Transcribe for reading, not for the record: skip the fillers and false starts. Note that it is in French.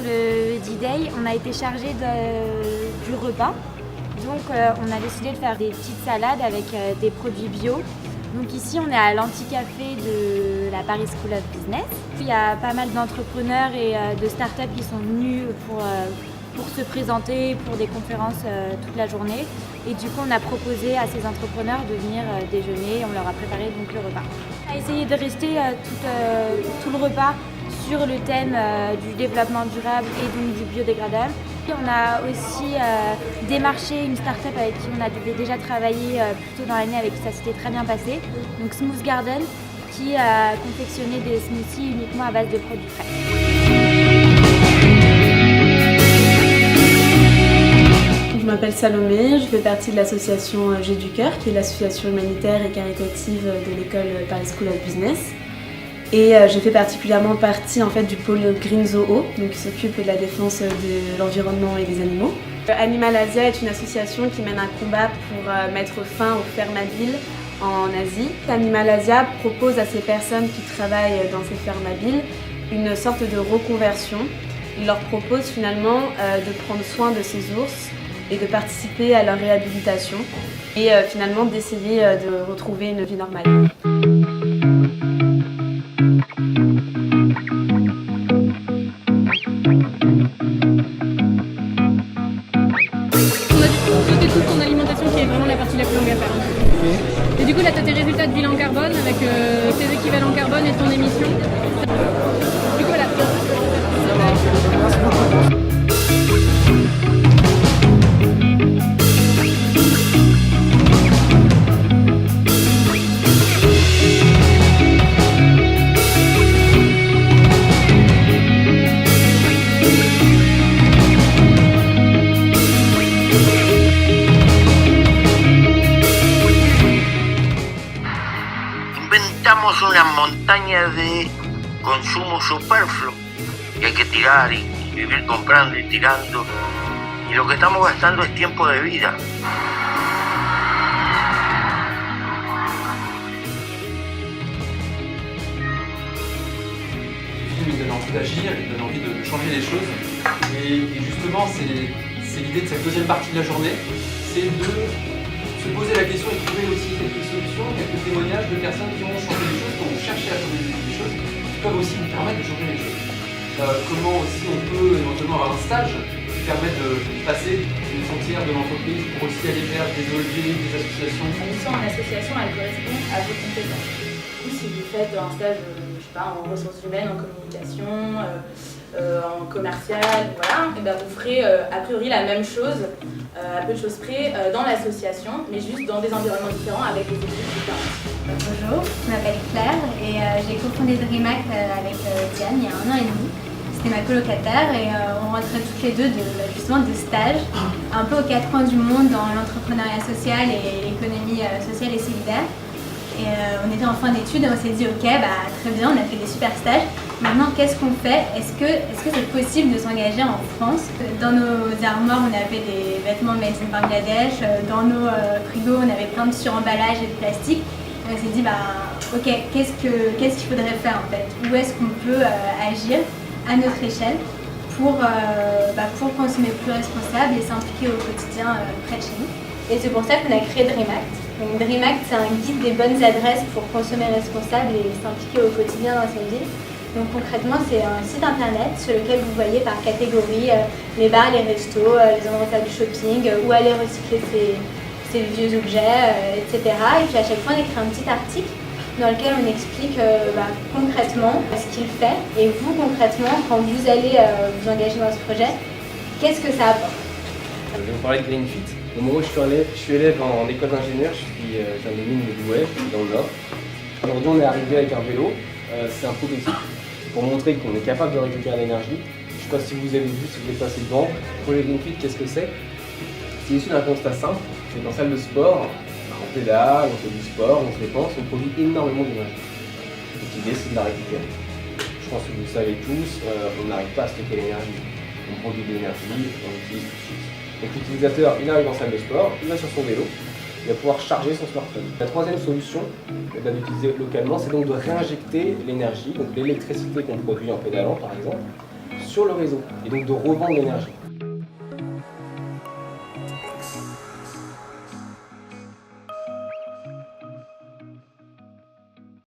le D-Day, on a été chargé du repas. Donc on a décidé de faire des petites salades avec des produits bio. Donc ici on est à l'anti-café de la Paris School of Business. Il y a pas mal d'entrepreneurs et de startups qui sont venus pour se présenter, pour des conférences toute la journée. Et du coup on a proposé à ces entrepreneurs de venir déjeuner, on leur a préparé donc le repas. On a essayé de rester tout le repas sur le thème du développement durable et donc du biodégradable. On a aussi démarché une start-up avec qui on avait déjà travaillé plus tôt dans l'année, avec qui ça s'était très bien passé, donc Smooth Garden, qui a confectionné des smoothies uniquement à base de produits frais. Je m'appelle Salomé, je fais partie de l'association J'ai du cœur, qui est l'association humanitaire et caritative de l'école Paris School of Business. Et je fais particulièrement partie en fait, du pôle Green Zoo, donc qui s'occupe de la défense de l'environnement et des animaux. Animal Asia est une association qui mène un combat pour mettre fin aux fermes mobiles en Asie. Animal Asia propose à ces personnes qui travaillent dans ces fermes mobiles une sorte de reconversion. Il leur propose finalement de prendre soin de ces ours et de participer à leur réhabilitation et finalement d'essayer de retrouver une vie normale. Toute ton alimentation qui est vraiment la partie la plus longue à faire. Okay. Et du coup là tu as tes résultats de bilan carbone avec tes équivalents carbone et ton émission. Du coup voilà. Inventamos una montaña de consumo superfluo y hay que tirar y vivir comprando y tirando, y lo que estamos gastando es tiempo de vida. Le film il donne envie d'agir, il donne envie de changer les choses, et justement c'est l'idée de cette deuxième partie de la journée, c'est de se poser la question et trouver aussi quelques solutions, quelques témoignages de personnes qui ont changé les choses, qui ont cherché à changer les choses, qui peuvent aussi nous permettre de changer les choses. Comment aussi on peut éventuellement avoir un stage qui permet de passer une frontière de l'entreprise pour aussi aller vers des ONG, des associations. La mission en association, elle correspond à vos compétences. Du coup, si vous faites un stage, je sais pas, en ressources humaines, en communication, en commercial, voilà, et ben vous ferez a priori la même chose, à peu de choses près, dans l'association, mais juste dans des environnements différents avec des équipes différentes. Bonjour, je m'appelle Claire et j'ai cofondé DreamAct avec Diane il y a 1 an et demi. C'était ma colocataire et on rentrait toutes les deux justement de stage, un peu aux 4 coins du monde dans l'entrepreneuriat social et l'économie sociale et solidaire. Et on était en fin d'études et on s'est dit ok, bah, très bien, on a fait des super stages. Maintenant, qu'est-ce qu'on fait? Est-ce que c'est possible de s'engager en France? Dans nos armoires, on avait des vêtements made in Bangladesh. Dans nos frigos, on avait plein de suremballages et de plastique. Et on s'est dit, bah, ok, qu'est-ce qu'il faudrait faire en fait? Où est-ce qu'on peut agir à notre échelle pour consommer plus responsable et s'impliquer au quotidien près de chez nous? Et c'est pour ça qu'on a créé DreamAct. Donc DreamAct, c'est un guide des bonnes adresses pour consommer responsable et s'impliquer au quotidien dans sa vie. Donc concrètement, c'est un site internet sur lequel vous voyez par catégorie les bars, les restos, les endroits de faire du shopping, où aller recycler ses vieux objets, etc. Et puis à chaque fois, on écrit un petit article dans lequel on explique concrètement ce qu'il fait. Et vous, concrètement, quand vous allez vous engager dans ce projet, qu'est-ce que ça apporte? Je vais vous parler de GreenFit. Au moment où je suis élève en école d'ingénieur, je suis dans les mines de Douai, dans le Nord. Aujourd'hui, on est arrivé avec un vélo. C'est un prototype pour montrer qu'on est capable de récupérer l'énergie. Je ne sais pas si vous avez vu, si vous êtes passé devant. Pour les GreenFit, qu'est-ce que c'est? C'est issu d'un constat simple. C'est qu'en salle de sport, on pédale, on fait du sport, on se dépense, on produit énormément d'énergie. Donc l'idée, c'est de la récupérer. Je pense que vous le savez tous, on n'arrive pas à stocker l'énergie. On produit de l'énergie, on l'utilise tout de suite. Donc l'utilisateur, il arrive en salle de sport, il va sur son vélo, il va pouvoir charger son smartphone. La troisième solution d'utiliser localement, c'est donc de réinjecter l'énergie, donc l'électricité qu'on produit en pédalant par exemple, sur le réseau et donc de revendre l'énergie.